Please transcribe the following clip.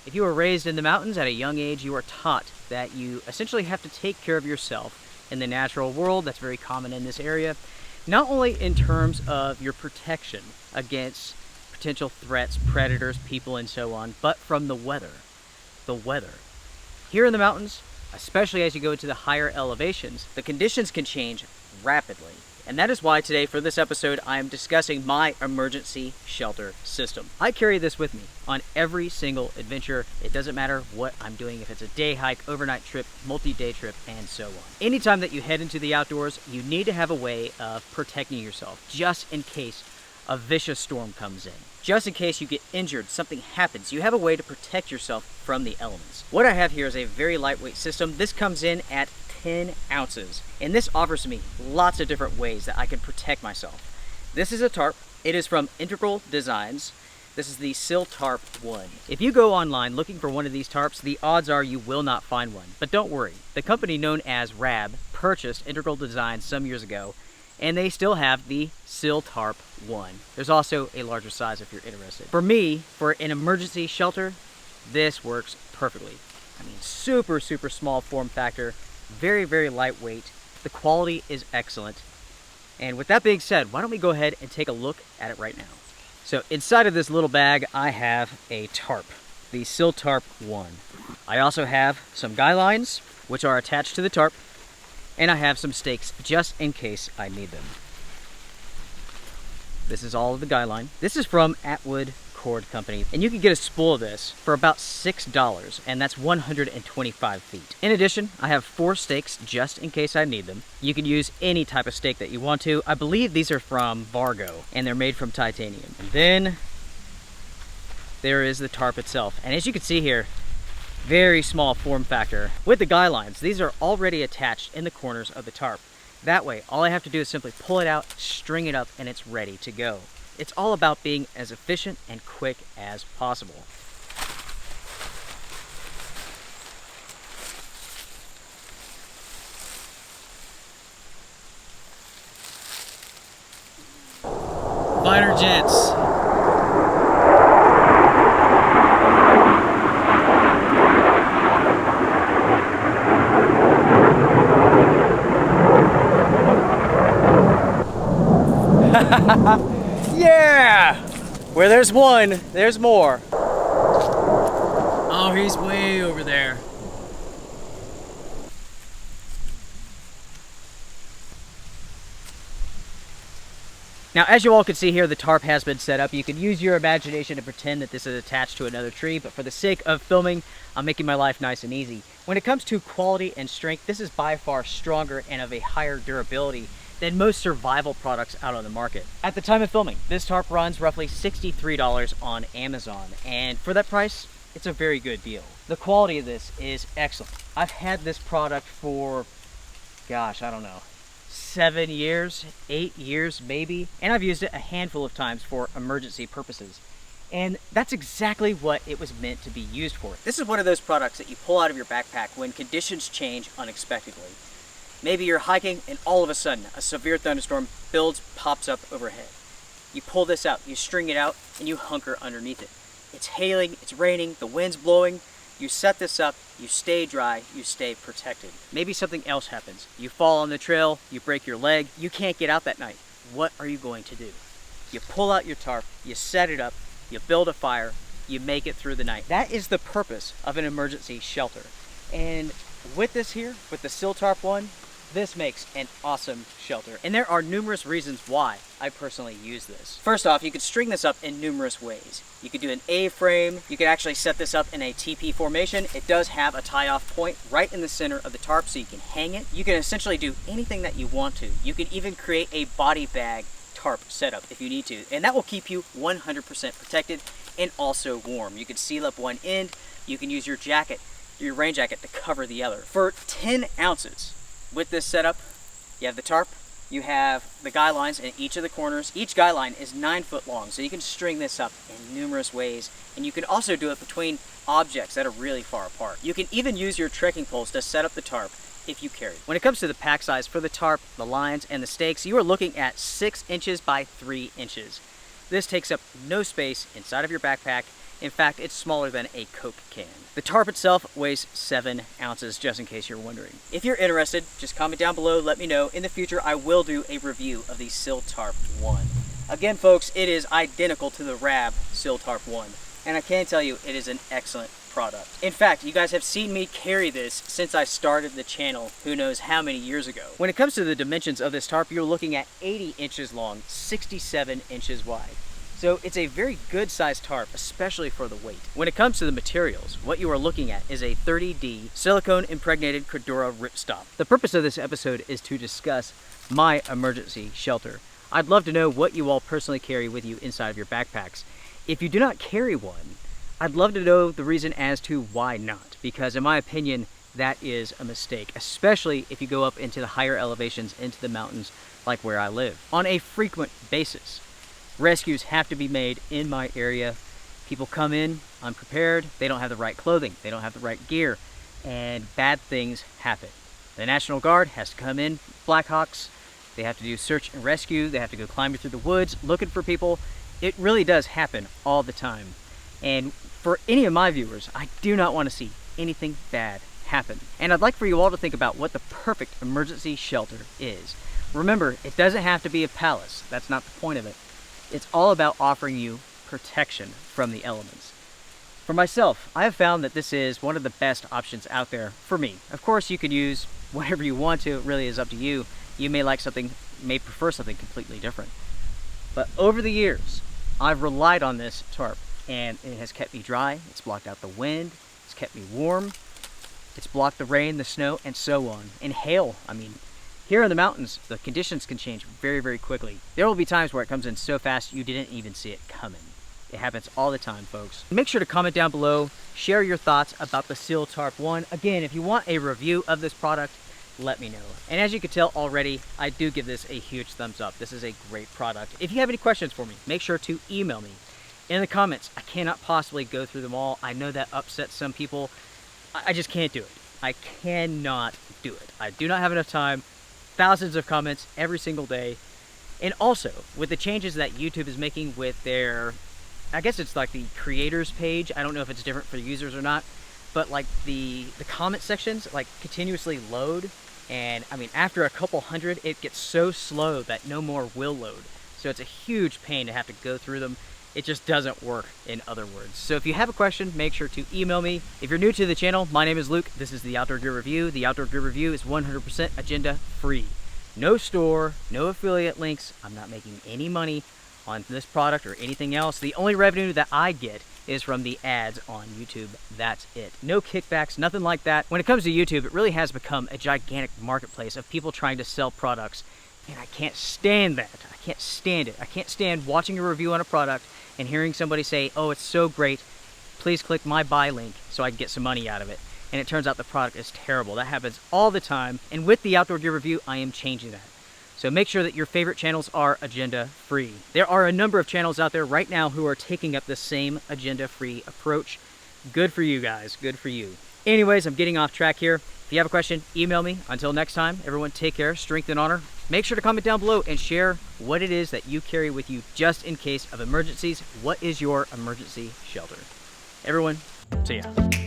If you were raised in the mountains at a young age, you are taught that you essentially have to take care of yourself in the natural world. That's very common in this area, not only in terms of your protection against potential threats, predators, people, and so on, but from the weather. The weather. Here in the mountains, especially as you go to the higher elevations, the conditions can change rapidly. And that is why today, for this episode, I am discussing my emergency shelter system. I carry this with me on every single adventure. It doesn't matter what I'm doing, if it's a day hike, overnight trip, multi-day trip, and so on. Anytime that you head into the outdoors, you need to have a way of protecting yourself, just in case a vicious storm comes in. Just in case you get injured, something happens, you have a way to protect yourself from the elements. What I have here is a very lightweight system. This comes in at 10 ounces, and this offers me lots of different ways that I can protect myself. This is a tarp. It is from Integral Designs. This is the SilTarp 1. If you go online looking for one of these tarps, the odds are you will not find one. But don't worry, the company known as RAB purchased Integral Designs some years ago, and they still have the SilTarp 1. There's also a larger size if you're interested. For me, for an emergency shelter, this works perfectly. I mean, super small form factor, very lightweight. The quality is excellent. And with that being said, why don't we go ahead and take a look at it right now. So inside of this little bag, I have a tarp, the SilTarp 1. I also have some guy lines, which are attached to the tarp, and I have some stakes just in case I need them. This is all of the guy line. This is from Atwood Cord Company, and you can get a spool of this for about $6, and that's 125 feet. In addition, I have 4 stakes just in case I need them. You can use any type of stake that you want to. I believe these are from VARGO, and they're made from titanium. And then there is the tarp itself, and as you can see here, very small form factor. With the guy lines, these are already attached in the corners of the tarp. That way, all I have to do is simply pull it out, string it up, and it's ready to go. It's all about being as efficient and quick as possible. Finer gents. Yeah! Where there's one, there's more. Oh, he's way over there. Now, as you all can see here, the tarp has been set up. You can use your imagination to pretend that this is attached to another tree, but for the sake of filming, I'm making my life nice and easy. When it comes to quality and strength, this is by far stronger and of a higher durability than most survival products out on the market. At the time of filming, this tarp runs roughly $63 on Amazon, and for that price, it's a very good deal. The quality of this is excellent. I've had this product for, gosh, I don't know, 7 years, 8 years maybe, and I've used it a handful of times for emergency purposes. And that's exactly what it was meant to be used for. This is one of those products that you pull out of your backpack when conditions change unexpectedly. Maybe you're hiking and all of a sudden a severe thunderstorm pops up overhead. You pull this out, you string it out, and you hunker underneath it. It's hailing, it's raining, the wind's blowing. You set this up, you stay dry, you stay protected. Maybe something else happens. You fall on the trail, you break your leg, you can't get out that night. What are you going to do? You pull out your tarp, you set it up, you build a fire, you make it through the night. That is the purpose of an emergency shelter. And with this here, with the SilTarp 1, this makes an awesome shelter. And there are numerous reasons why I personally use this. First off, you could string this up in numerous ways. You could do an A-frame. You could actually set this up in a TP formation. It does have a tie-off point right in the center of the tarp, so you can hang it. You can essentially do anything that you want to. You can even create a body bag tarp setup if you need to, and that will keep you 100% protected and also warm. You can seal up one end. You can use your jacket, your rain jacket, to cover the other. For 10 ounces, with this setup, you have the tarp, you have the guy lines in each of the corners. Each guy line is 9 foot long, so you can string this up in numerous ways, and you can also do it between objects that are really far apart. You can even use your trekking poles to set up the tarp if you carry. When it comes to the pack size for the tarp, the lines, and the stakes, you are looking at 6 inches by 3 inches. This takes up no space inside of your backpack, In fact, it's smaller than a Coke can. The tarp itself weighs 7 ounces, just in case you're wondering. If you're interested, just comment down below, let me know. In the future, I will do a review of the SilTarp 1. Again, folks, it is identical to the Rab SilTarp 1, and I can tell you it is an excellent product. In fact, you guys have seen me carry this since I started the channel who knows how many years ago. When it comes to the dimensions of this tarp, you're looking at 80 inches long, 67 inches wide. So it's a very good sized tarp, especially for the weight. When it comes to the materials, what you are looking at is a 30D silicone-impregnated Cordura ripstop. The purpose of this episode is to discuss my emergency shelter. I'd love to know what you all personally carry with you inside of your backpacks. If you do not carry one, I'd love to know the reason as to why not, because in my opinion, that is a mistake, especially if you go up into the higher elevations, into the mountains, like where I live. On a frequent basis, rescues have to be made in my area. People come in unprepared, they don't have the right clothing, they don't have the right gear, and bad things happen. The National Guard has to come in, Blackhawks, they have to do search and rescue, they have to go climbing through the woods, looking for people. It really does happen all the time. And for any of my viewers, I do not want to see anything bad happen. And I'd like for you all to think about what the perfect emergency shelter is. Remember, it doesn't have to be a palace. That's not the point of it. It's all about offering you protection from the elements. For myself, I have found that this is one of the best options out there for me. Of course, you could use whatever you want to. It really is up to you. You may like something, may prefer something completely different. But over the years, I've relied on this tarp, and it has kept me dry, it's blocked out the wind, it's kept me warm, it's blocked the rain, the snow, and so on. And hail, I mean, here in the mountains, the conditions can change very, very quickly. There will be times where it comes in so fast you didn't even see it coming. It happens all the time, folks. Make sure to comment down below, share your thoughts about the SilTarp 1. Again, if you want a review of this product, let me know. And as you can tell already, I do give this a huge thumbs up. This is a great product. If you have any questions for me, make sure to email me in the comments. I cannot possibly go through them all. I know that upsets some people. I just can't do it. I cannot do it. I do not have enough time. Thousands of comments every single day. And also, with the changes that YouTube is making with their, I guess it's like the creators page. I don't know if it's different for users or not, but like the comment sections like continuously load. And I mean, after a couple hundred, it gets so slow that no more will load. So it's a huge pain to have to go through them. It just doesn't work, in other words. So if you have a question, make sure to email me. If you're new to the channel, my name is Luke. This is the Outdoor Gear Review. The Outdoor Gear Review is 100% agenda free. No store, no affiliate links. I'm not making any money on this product or anything else. The only revenue that I get is from the ads on YouTube. That's it. No kickbacks, nothing like that. When it comes to YouTube, it really has become a gigantic marketplace of people trying to sell products. And I can't stand that. I can't stand it. I can't stand watching a review on a product and hearing somebody say, oh, it's so great, please click my buy link so I can get some money out of it. And it turns out the product is terrible. That happens all the time. And with the Outdoor Gear Review, I am changing that. So make sure that your favorite channels are agenda free. There are a number of channels out there right now who are taking up the same agenda free approach. Good for you guys, good for you. Anyways, I'm getting off track here. If you have a question, email me. Until next time, everyone take care, strength and honor. Make sure to comment down below and share what it is that you carry with you just in case of emergencies. What is your emergency shelter? Everyone, see ya.